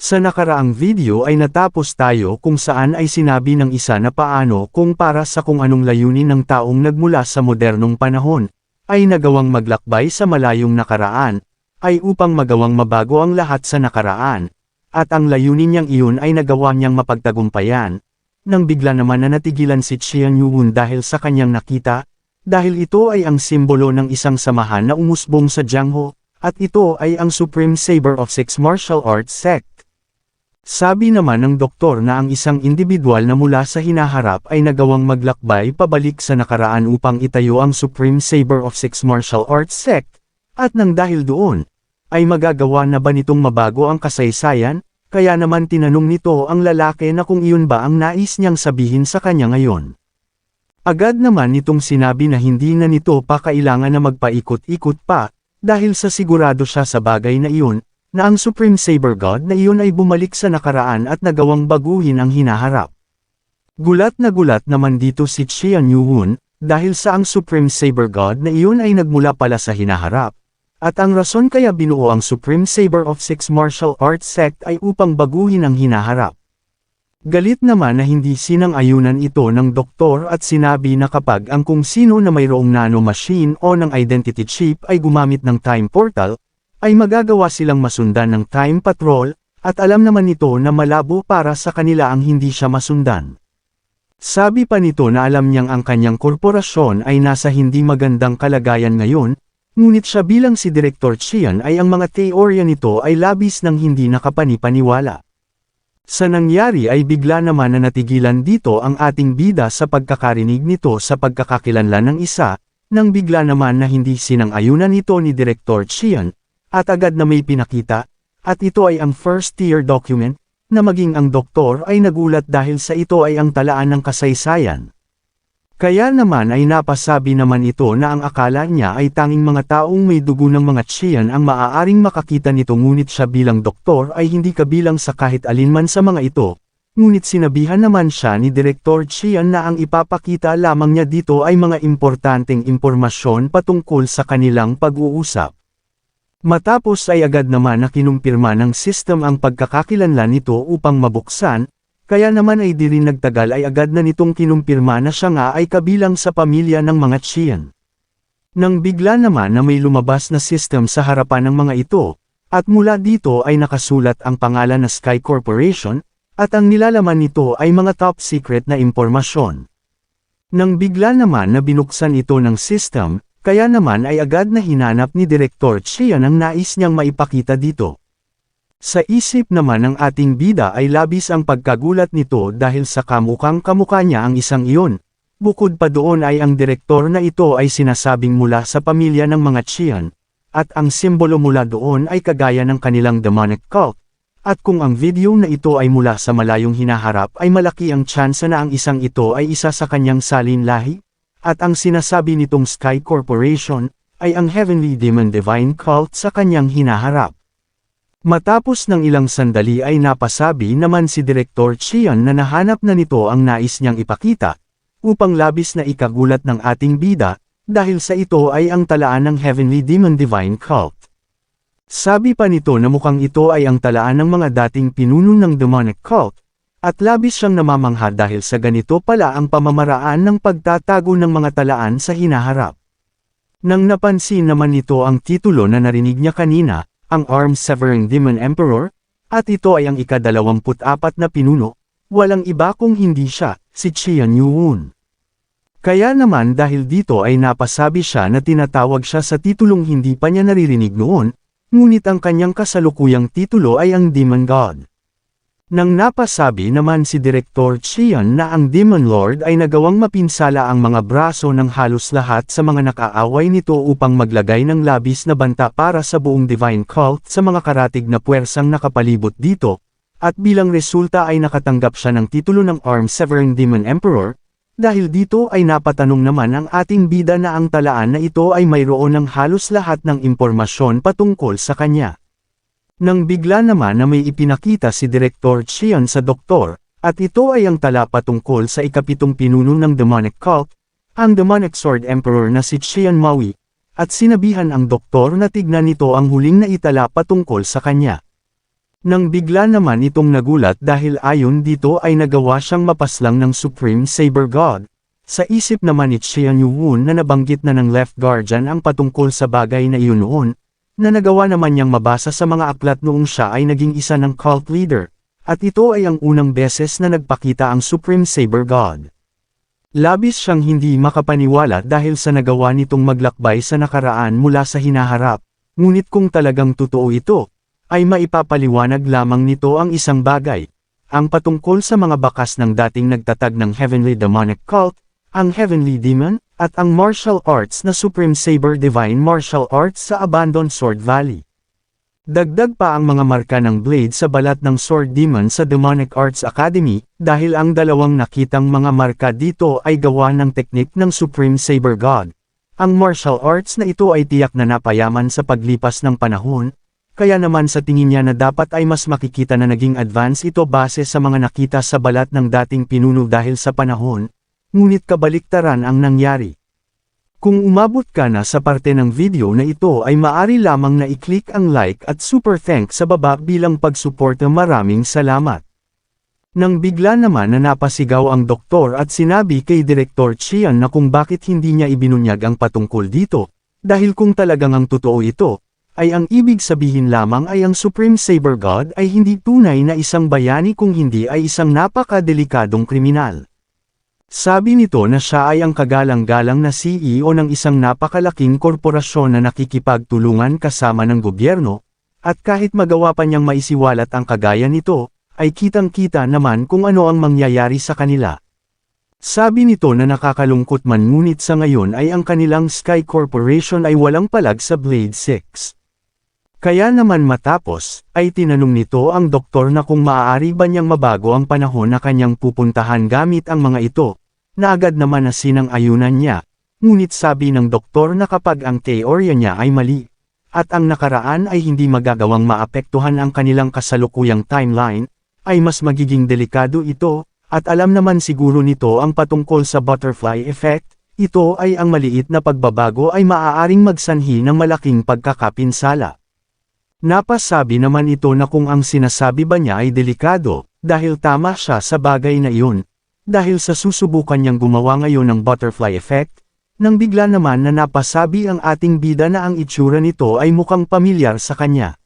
Sa nakaraang video ay natapos tayo kung saan ay sinabi ng isa na paano kung para sa kung anong layunin ng taong nagmula sa modernong panahon, ay nagawang maglakbay sa malayong nakaraan, ay upang magawang mabago ang lahat sa nakaraan, at ang layunin niyang iyon ay nagawa niyang mapagtagumpayan, nang bigla naman na natigilan si Qian Yuhun dahil sa kanyang nakita, dahil ito ay ang simbolo ng isang samahan na umusbong sa Jiangho, at ito ay ang Supreme Saber of Six Martial Arts Sect. Sabi naman ng doktor na ang isang individual na mula sa hinaharap ay nagawang maglakbay pabalik sa nakaraan upang itayo ang Supreme Saber of Six Martial Arts Sect, at nang dahil doon, ay magagawa na ba nitong mabago ang kasaysayan, kaya naman tinanong nito ang lalaki na kung iyon ba ang nais niyang sabihin sa kanya ngayon. Agad naman nitong sinabi na hindi na nito pa kailangan na magpaikot-ikot pa, dahil sa sigurado siya sa bagay na iyon, na ang Supreme Saber God na iyon ay bumalik sa nakaraan at nagawang baguhin ang hinaharap. Gulat naman dito si Qian Yuhun, dahil sa ang Supreme Saber God na iyon ay nagmula pala sa hinaharap, at ang rason kaya binuo ang Supreme Saber of Six Martial Arts Sect ay upang baguhin ang hinaharap. Galit naman na hindi sinang-ayunan ito ng doktor at sinabi na kapag ang kung sino na mayroong nano-machine o ng identity chip ay gumamit ng time portal, ay magagawa silang masundan ng time patrol, at alam naman nito na malabo para sa kanila ang hindi siya masundan. Sabi pa nito na alam niyang ang kanyang korporasyon ay nasa hindi magandang kalagayan ngayon, ngunit siya bilang si Director Qian ay ang mga teorya nito ay labis ng hindi nakapanipaniwala. Sa nangyari ay bigla naman na natigilan dito ang ating bida sa pagkakarinig nito sa pagkakakilanlan ng isa, nang bigla naman na hindi sinang-ayunan nito ni Director Qian, at agad na may pinakita, at ito ay ang first-tier document, na maging ang doktor ay nagulat dahil sa ito ay ang talaan ng kasaysayan. Kaya naman ay napasabi naman ito na ang akala niya ay tanging mga taong may dugo ng mga Qian ang maaaring makakita nito, ngunit siya bilang doktor ay hindi kabilang sa kahit alinman sa mga ito, ngunit sinabihan naman siya ni Director Qian na ang ipapakita lamang niya dito ay mga importanteng impormasyon patungkol sa kanilang pag-uusap. Matapos ay agad naman na kinumpirma ng system ang pagkakakilanlan nito upang mabuksan, kaya naman ay di rin nagtagal ay agad na nitong kinumpirma na siya nga ay kabilang sa pamilya ng mga Qian. Nang bigla naman na may lumabas na system sa harapan ng mga ito, at mula dito ay nakasulat ang pangalan na Sky Corporation, at ang nilalaman nito ay mga top secret na impormasyon. Nang bigla naman na binuksan ito ng system, kaya naman ay agad na hinanap ni Director Qian ang nais niyang maipakita dito. Sa isip naman ng ating bida ay labis ang pagkagulat nito dahil sa kamukha niya ang isang iyon. Bukod pa doon ay ang direktor na ito ay sinasabing mula sa pamilya ng mga Qian, at ang simbolo mula doon ay kagaya ng kanilang demonic cult. At kung ang video na ito ay mula sa malayong hinaharap ay malaki ang tsansa na ang isang ito ay isa sa kanyang salin lahi. At ang sinasabi nitong Sky Corporation, ay ang Heavenly Demon Divine Cult sa kanyang hinaharap. Matapos ng ilang sandali ay napasabi naman si Director Qian na nahanap na nito ang nais niyang ipakita, upang labis na ikagulat ng ating bida, dahil sa ito ay ang talaan ng Heavenly Demon Divine Cult. Sabi pa nito na mukhang ito ay ang talaan ng mga dating pinuno ng demonic cult, at labis siyang namamangha dahil sa ganito pala ang pamamaraan ng pagtatago ng mga talaan sa hinaharap. Nang napansin naman nito ang titulo na narinig niya kanina, ang Arm-Severing Demon Emperor, at ito ay ang ika-24 na pinuno, walang iba kung hindi siya, si Qian Yuhun. Kaya naman dahil dito ay napasabi siya na tinatawag siya sa titulong hindi pa niya naririnig noon, ngunit ang kanyang kasalukuyang titulo ay ang Demon God. Nang napasabi naman si Director Qian na ang Demon Lord ay nagawang mapinsala ang mga braso ng halos lahat sa mga nakaaway nito upang maglagay ng labis na banta para sa buong Divine Cult sa mga karatig na puwersang nakapalibot dito, at bilang resulta ay nakatanggap siya ng titulo ng Arm-Severing Demon Emperor, dahil dito ay napatanong naman ang ating bida na ang talaan na ito ay mayroon ng halos lahat ng impormasyon patungkol sa kanya. Nang bigla naman na may ipinakita si Director Qian sa doktor, at ito ay ang tala patungkol sa ikapitong pinuno ng demonic cult, ang demonic sword emperor na si Qian Maui, at sinabihan ang doktor na tignan nito ang huling na itala patungkol sa kanya. Nang bigla naman itong nagulat dahil ayon dito ay nagawa siyang mapaslang ng Supreme Saber God. Sa isip naman ni Qian Yuwon na nabanggit na ng Left Guardian ang patungkol sa bagay na iyon noon, na nagawa naman niyang mabasa sa mga aklat noong siya ay naging isa ng cult leader, at ito ay ang unang beses na nagpakita ang Supreme Saber God. Labis siyang hindi makapaniwala dahil sa nagawa nitong maglakbay sa nakaraan mula sa hinaharap, ngunit kung talagang totoo ito, ay maipapaliwanag lamang nito ang isang bagay, ang patungkol sa mga bakas ng dating nagtatag ng Heavenly Demonic Cult, ang Heavenly Demon, at ang martial arts na Supreme Saber Divine Martial Arts sa Abandoned Sword Valley. Dagdag pa ang mga marka ng blade sa balat ng Sword Demon sa Demonic Arts Academy, dahil ang dalawang nakitang mga marka dito ay gawa ng teknik ng Supreme Saber God. Ang martial arts na ito ay tiyak na napayaman sa paglipas ng panahon, kaya naman sa tingin niya na dapat ay mas makikita na naging advance ito base sa mga nakita sa balat ng dating pinuno dahil sa panahon, ngunit kabaliktaran ang nangyari. Kung umabot ka na sa parte ng video na ito ay maaari lamang na i-click ang like at super thanks sa baba bilang pagsuporta. Maraming salamat. Nang bigla naman na napasigaw ang doktor at sinabi kay Direktor Qian na kung bakit hindi niya ibinunyag ang patungkol dito, dahil kung talagang ang totoo ito, ay ang ibig sabihin lamang ay ang Supreme Saber God ay hindi tunay na isang bayani kung hindi ay isang napakadelikadong kriminal. Sabi nito na siya ay ang kagalang-galang na CEO ng isang napakalaking korporasyon na nakikipagtulungan kasama ng gobyerno, at kahit magawa pa niyang maisiwalat ang kagaya nito, ay kitang-kita naman kung ano ang mangyayari sa kanila. Sabi nito na nakakalungkot man ngunit sa ngayon ay ang kanilang Sky Corporation ay walang palag sa Blade 6. Kaya naman matapos, ay tinanong nito ang doktor na kung maaari ba niyang mabago ang panahon na kanyang pupuntahan gamit ang mga ito, na agad naman na sinang-ayunan niya, ngunit sabi ng doktor na kapag ang teorya niya ay mali, at ang nakaraan ay hindi magagawang maapektuhan ang kanilang kasalukuyang timeline, ay mas magiging delikado ito, at alam naman siguro nito ang patungkol sa butterfly effect, ito ay ang maliit na pagbabago ay maaaring magsanhi ng malaking pagkakapinsala. Napasabi naman ito na kung ang sinasabi ba niya ay delikado, dahil tama siya sa bagay na iyon, dahil sa susubukan niyang gumawa ngayon ng butterfly effect, nang bigla naman na napasabi ang ating bida na ang itsura nito ay mukhang pamilyar sa kanya.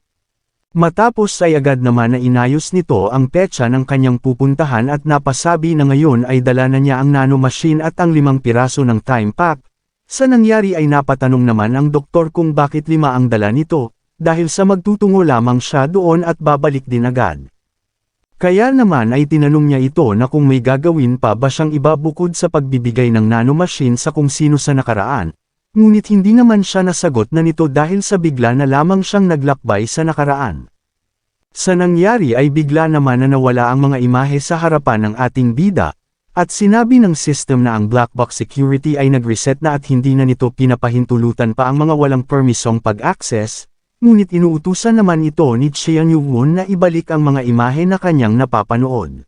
Matapos ay agad naman na inayos nito ang petsa ng kanyang pupuntahan at napasabi na ngayon ay dala na niya ang nanomachine at ang 5 piraso ng time pack. Sa nangyari ay napatanong naman ang doktor kung bakit 5 ang dala nito, dahil sa magtutungo lamang siya doon at babalik din agad. Kaya naman ay tinanong niya ito na kung may gagawin pa ba siyang iba bukod sa pagbibigay ng nanomachine sa kung sino sa nakaraan, ngunit hindi naman siya nasagot na nito dahil sa bigla na lamang siyang naglakbay sa nakaraan. Sa nangyari ay bigla naman na nawala ang mga imahe sa harapan ng ating bida, at sinabi ng system na ang black box security ay nag-reset na at hindi na nito pinapahintulutan pa ang mga walang permisong pag-access, ngunit inuutusan naman ito ni Qian Yuwon na ibalik ang mga imahe na kanyang napapanood.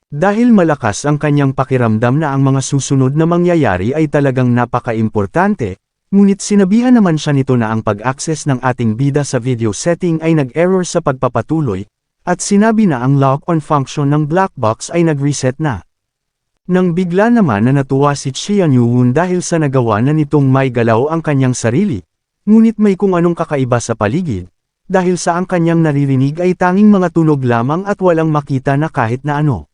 Dahil malakas ang kanyang pakiramdam na ang mga susunod na mangyayari ay talagang napaka-importante, ngunit sinabihan naman siya nito na ang pag-access ng ating bida sa video setting ay nag-error sa pagpapatuloy, at sinabi na ang lock-on function ng black box ay nag-reset na. Nang bigla naman na natuwa si Qian Yuwon dahil sa nagawa na nitong may galaw ang kanyang sarili, ngunit may kung anong kakaiba sa paligid, dahil sa ang kanyang naririnig ay tanging mga tunog lamang at walang makita na kahit na ano.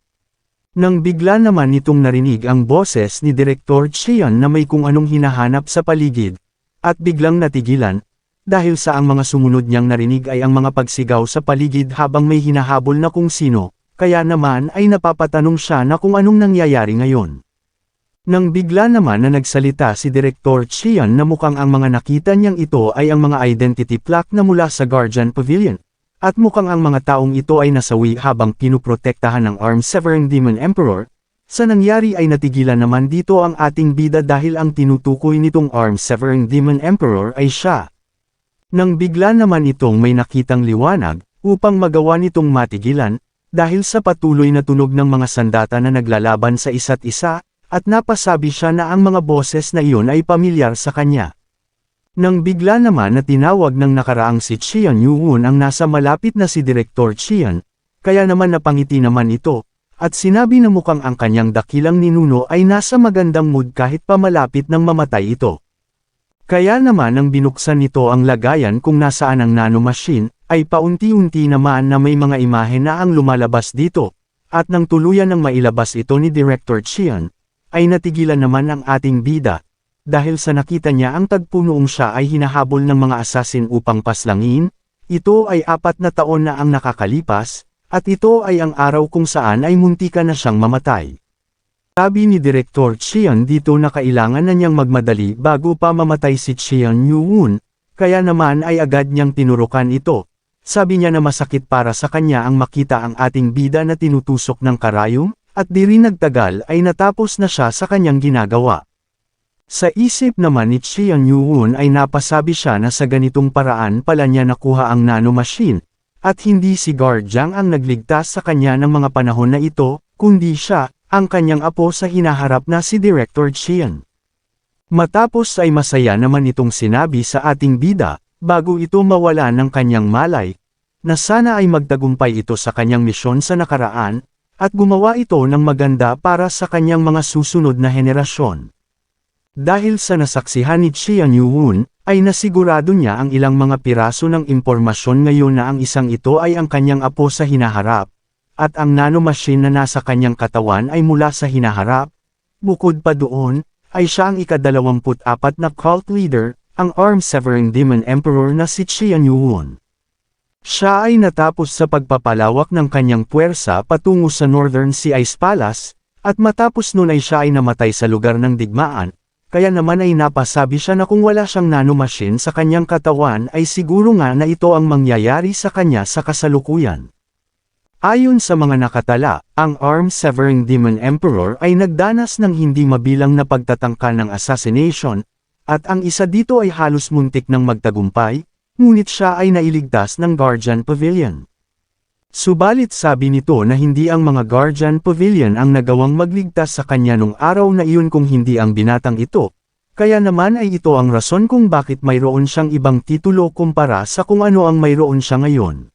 Nang bigla naman nitong narinig ang boses ni Direktor Qian na may kung anong hinahanap sa paligid, at biglang natigilan, dahil sa ang mga sumunod niyang narinig ay ang mga pagsigaw sa paligid habang may hinahabol na kung sino, kaya naman ay napapatanong siya na kung anong nangyayari ngayon. Nang bigla naman na nagsalita si Direktor Qian na mukhang ang mga nakita niyang ito ay ang mga identity plaque na mula sa Guardian Pavilion, at mukhang ang mga taong ito ay nasawi habang pinuprotektahan ng Armed Severing Demon Emperor, sa nangyari ay natigilan naman dito ang ating bida dahil ang tinutukoy nitong Armed Severing Demon Emperor ay siya. Nang bigla naman itong may nakitang liwanag, upang magawa nitong matigilan, dahil sa patuloy na tunog ng mga sandata na naglalaban sa isa't isa, at napasabi siya na ang mga boses na iyon ay pamilyar sa kanya. Nang bigla naman na tinawag ng nakaraang si Chian Yu-won ang nasa malapit na si Direktor Chian, kaya naman napangiti naman ito, at sinabi na mukhang ang kanyang dakilang ninuno ay nasa magandang mood kahit pa malapit nang mamatay ito. Kaya naman nang binuksan nito ang lagayan kung nasaan ang nanomachine, ay paunti-unti naman na may mga imahe na ang lumalabas dito, at nang tuluyan ng mailabas ito ni Director Chian, ay natigilan naman ang ating bida, dahil sa nakita niya ang tagpo noong siya ay hinahabol ng mga assassin upang paslangin. Ito ay 4 na taon na ang nakakalipas, at ito ay ang araw kung saan ay muntika na siyang mamatay. Sabi ni Direktor Chian dito na kailangan na niyang magmadali bago pa mamatay si Chian Yu-won, kaya naman ay agad niyang tinurukan ito. Sabi niya na masakit para sa kanya ang makita ang ating bida na tinutusok ng karayom, at di rin nagtagal ay natapos na siya sa kanyang ginagawa. Sa isip naman ni Chian Yu-won ay napasabi siya na sa ganitong paraan pala niya nakuha ang nanomachine, at hindi si Guardian ang nagligtas sa kanya ng mga panahon na ito, kundi siya, ang kanyang apo sa hinaharap na si Director Chian. Matapos ay masaya naman itong sinabi sa ating bida, bago ito mawala ng kanyang malay, na sana ay magtagumpay ito sa kanyang misyon sa nakaraan, at gumawa ito ng maganda para sa kanyang mga susunod na henerasyon. Dahil sa nasaksihan ni Chian Yu-won, ay nasigurado niya ang ilang mga piraso ng impormasyon ngayon na ang isang ito ay ang kanyang apo sa hinaharap, at ang nanomachine na nasa kanyang katawan ay mula sa hinaharap. Bukod pa doon, ay siya ang ika-24 na cult leader, ang arm-severing demon emperor na si Chian Yu-won. Siya ay natapos sa pagpapalawak ng kanyang puwersa patungo sa Northern Sea Ice Palace, at matapos nun ay siya ay namatay sa lugar ng digmaan. Kaya naman ay napasabi siya na kung wala siyang nanomachine sa kanyang katawan ay siguro nga na ito ang mangyayari sa kanya sa kasalukuyan. Ayon sa mga nakatala, ang arm-severing demon emperor ay nagdanas ng hindi mabilang na pagtatangka ng assassination, at ang isa dito ay halos muntik ng magtagumpay, ngunit siya ay nailigtas ng Guardian Pavilion. Subalit sabi nito na hindi ang mga Guardian Pavilion ang nagawang magligtas sa kanya nung araw na iyon kung hindi ang binatang ito, kaya naman ay ito ang rason kung bakit mayroon siyang ibang titulo kumpara sa kung ano ang mayroon siya ngayon.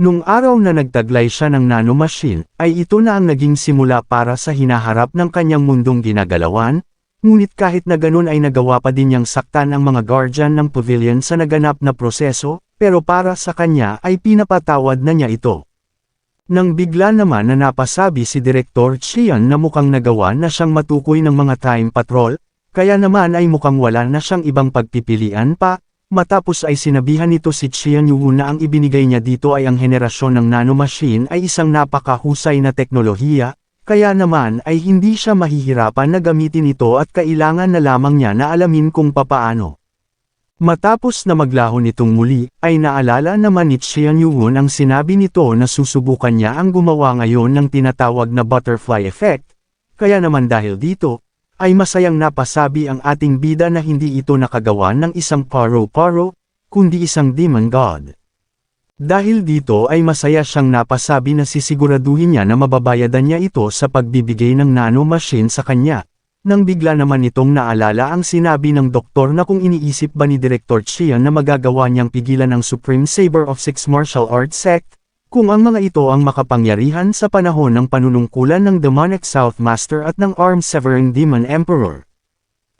Nung araw na nagtaglay siya ng nanomachine, ay ito na ang naging simula para sa hinaharap ng kanyang mundong ginagalawan, ngunit kahit na ganun ay nagawa pa din niyang saktan ang mga Guardian ng Pavilion sa naganap na proseso, pero para sa kanya ay pinapatawad na niya ito. Nang bigla naman na napasabi si Direktor Chian na mukhang nagawa na siyang matukoy ng mga time patrol, kaya naman ay mukhang wala na siyang ibang pagpipilian pa, matapos ay sinabihan nito si Chian Yu-won na ang ibinigay niya dito ay ang henerasyon ng nanomachine ay isang napakahusay na teknolohiya, kaya naman ay hindi siya mahihirapan na gamitin ito at kailangan na lamang niya na alamin kung papaano. Matapos na maglaho nitong muli, ay naalala naman ni Chian Yu-won ang sinabi nito na susubukan niya ang gumawa ngayon ng tinatawag na butterfly effect, kaya naman dahil dito, ay masayang napasabi ang ating bida na hindi ito nakagawa ng isang paro-paro, kundi isang demon god. Dahil dito ay masaya siyang napasabi na sisiguraduhin niya na mababayadan niya ito sa pagbibigay ng nanomachine sa kanya. Nang bigla naman itong naalala ang sinabi ng doktor na kung iniisip ba ni Director Chian na magagawa niyang pigilan ang Supreme Saber of Six Martial Arts Sect, kung ang mga ito ang makapangyarihan sa panahon ng panunungkulan ng Demonic South Master at ng arm-severing Demon Emperor.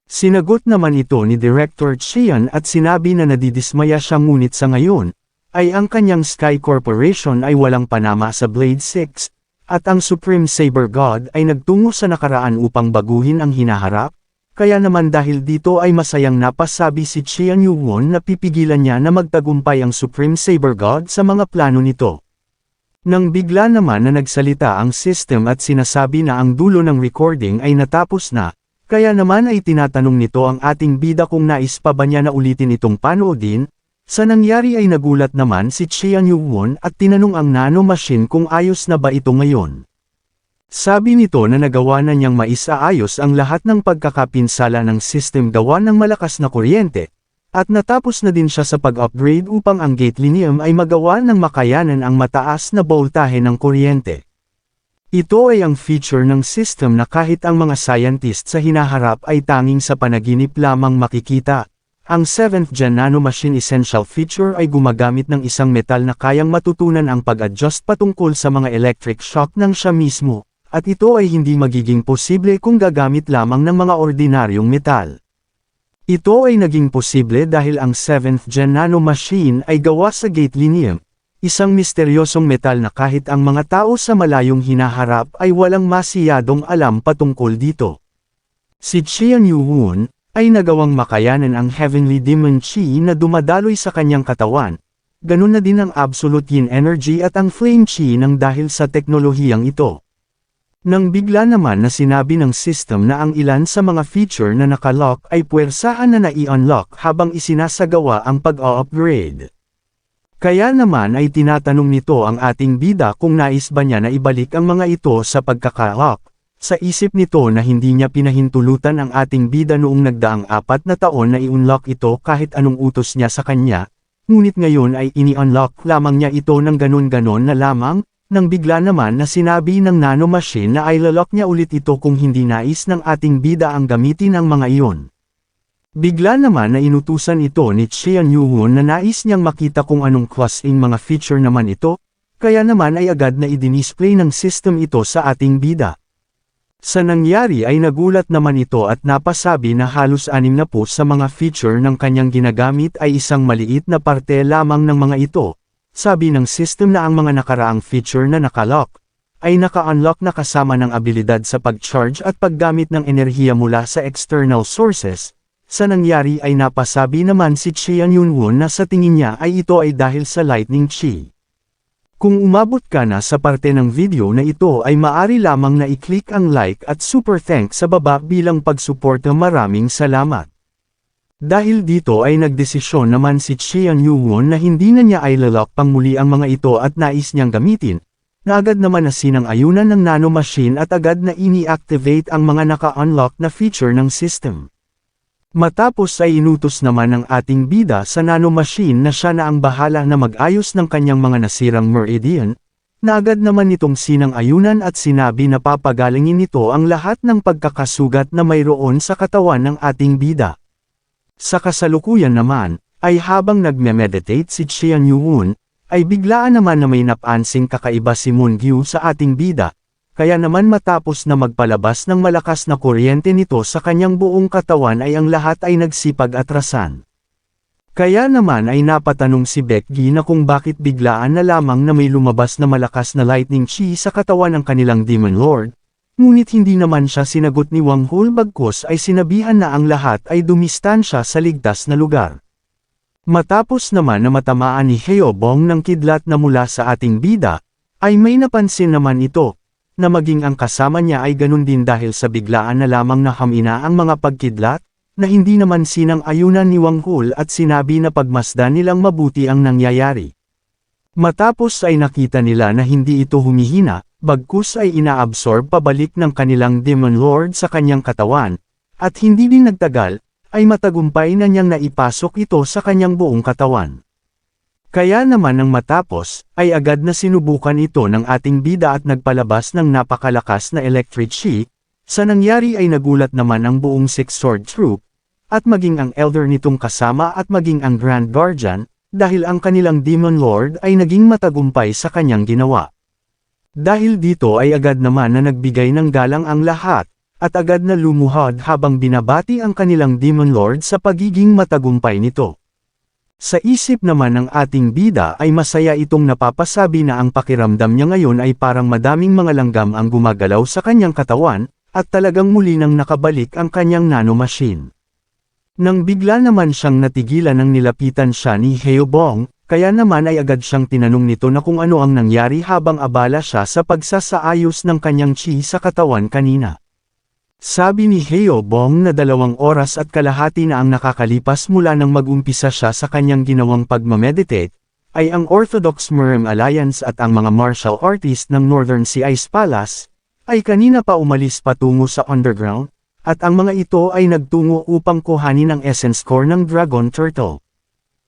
Sinagot naman ito ni Director Chian at sinabi na nadidismaya siya ngunit sa ngayon, ay ang kanyang Sky Corporation ay walang panama sa Blade 6, at ang Supreme Saber God ay nagtungo sa nakaraan upang baguhin ang hinaharap, kaya naman dahil dito ay masayang napasabi si Chian Yu-won na pipigilan niya na magtagumpay ang Supreme Saber God sa mga plano nito. Nang bigla naman na nagsalita ang system at sinasabi na ang dulo ng recording ay natapos na, kaya naman ay tinatanong nito ang ating bida kung nais pa ba niya na ulitin itong panoodin. Sa nangyari ay nagulat naman si Chian Yu-won at tinanong ang nanomachine kung ayos na ba ito ngayon. Sabi nito na nagawa na niyang maisaayos ang lahat ng pagkakapinsala ng system gawa ng malakas na kuryente, at natapos na din siya sa pag-upgrade upang ang gadolinium ay magawa ng makayanan ang mataas na boltahe ng kuryente. Ito ay ang feature ng system na kahit ang mga scientist sa hinaharap ay tanging sa panaginip lamang makikita. Ang 7th Gen Nanomachine Essential Feature ay gumagamit ng isang metal na kayang matutunan ang pag-adjust patungkol sa mga electric shock ng siya mismo, at ito ay hindi magiging posible kung gagamit lamang ng mga ordinaryong metal. Ito ay naging posible dahil ang 7th Gen Nanomachine ay gawa sa gadolinium, isang misteryosong metal na kahit ang mga tao sa malayong hinaharap ay walang masiyadong alam patungkol dito. Si Qian Yuhun ay nagawang makayanan ang Heavenly Demon Chi na dumadaloy sa kanyang katawan, ganun na din ang Absolute Yin Energy at ang Flame Chi nang dahil sa teknolohiyang ito. Nang bigla naman na sinabi ng system na ang ilan sa mga feature na nakalock ay puwersahan na nai-unlock habang isinasagawa ang pag-o-upgrade. Kaya naman ay tinatanong nito ang ating bida kung nais ba niya na ibalik ang mga ito sa pagkakalock. Sa isip nito na hindi niya pinahintulutan ang ating bida noong nagdaang 4 na taon na i-unlock ito kahit anong utos niya sa kanya, ngunit ngayon ay ini-unlock lamang niya ito ng ganon-ganon na lamang, nang bigla naman na sinabi ng nanomachine na ay lalok niya ulit ito kung hindi nais ng ating bida ang gamitin ang mga iyon. Bigla naman na inutusan ito ni Qian Yuhun na nais niyang makita kung anong klaseng mga feature naman ito, kaya naman ay agad na i-display ng system ito sa ating bida. Sa nangyari ay nagulat naman ito at napasabi na halos 60 sa mga feature ng kanyang ginagamit ay isang maliit na parte lamang ng mga ito. Sabi ng system na ang mga nakaraang feature na nakalock ay naka-unlock na kasama ng abilidad sa pag-charge at paggamit ng enerhiya mula sa external sources. Sa nangyari ay napasabi naman si Qian Yuhun na sa tingin niya ay ito ay dahil sa Lightning Chi. Kung umabot ka na sa parte ng video na ito ay maari lamang na i-click ang like at super thanks sa baba bilang pagsuporta. Maraming salamat. Dahil dito ay nagdesisyon naman si Qian Yuhun na hindi na niya ay lalok pang muli ang mga ito at nais niyang gamitin, na agad naman na sinang-ayunan ng nanomachine at agad na ini-activate ang mga naka-unlock na feature ng system. Matapos ay inutos naman ng ating bida sa nanomachine na siya na ang bahala na mag-ayos ng kanyang mga nasirang meridian, na agad naman nitong sinang-ayunan at sinabi na papagalingin nito ang lahat ng pagkakasugat na mayroon sa katawan ng ating bida. Sa kasalukuyan naman, ay habang nagme-meditate si Qian Yuhun, ay biglaan naman na may napansing kakaiba si Moon Gyu sa ating bida. Kaya naman matapos na magpalabas ng malakas na kuryente nito sa kanyang buong katawan ay ang lahat ay nagsipag-atrasan. Kaya naman ay napatanong si Becky na kung bakit biglaan na lamang na may lumabas na malakas na lightning chi sa katawan ng kanilang Demon Lord, ngunit hindi naman siya sinagot ni Wang Hul bagkus ay sinabihan na ang lahat ay dumistansya sa ligtas na lugar. Matapos naman na matamaan ni Heobong ng kidlat na mula sa ating bida, ay may napansin naman ito, na maging ang kasama niya ay ganun din dahil sa biglaan na lamang nahamina ang mga pagkidlat, na hindi naman sinang-ayunan ni Wang Hul at sinabi na pagmasdan nilang mabuti ang nangyayari. Matapos ay nakita nila na hindi ito humihina, bagkus ay inaabsorb pabalik ng kanilang Demon Lord sa kanyang katawan, at hindi din nagtagal, ay matagumpay na niyang naipasok ito sa kanyang buong katawan. Kaya naman nang matapos, ay agad na sinubukan ito ng ating bida at nagpalabas ng napakalakas na electric chi, sa nangyari ay nagulat naman ang buong Six Sword Troop, at maging ang elder nitong kasama at maging ang Grand Guardian, dahil ang kanilang Demon Lord ay naging matagumpay sa kanyang ginawa. Dahil dito ay agad naman na nagbigay ng galang ang lahat, at agad na lumuhod habang binabati ang kanilang Demon Lord sa pagiging matagumpay nito. Sa isip naman ng ating bida ay masaya itong napapasabi na ang pakiramdam niya ngayon ay parang madaming mga langgam ang gumagalaw sa kanyang katawan, at talagang muli nang nakabalik ang kanyang nanomachine. Nang bigla naman siyang natigilan nang nilapitan siya ni Heobong, kaya naman ay agad siyang tinanong nito na kung ano ang nangyari habang abala siya sa pagsasaayos ng kanyang chi sa katawan kanina. Sabi ni Heobong na 2 oras at kalahati na ang nakakalipas mula nang mag-umpisa siya sa kanyang ginawang pagmameditate, ay ang Orthodox Merm Alliance at ang mga martial artist ng Northern Sea Ice Palace, ay kanina pa umalis patungo sa underground, at ang mga ito ay nagtungo upang kuhanin ang essence core ng Dragon Turtle.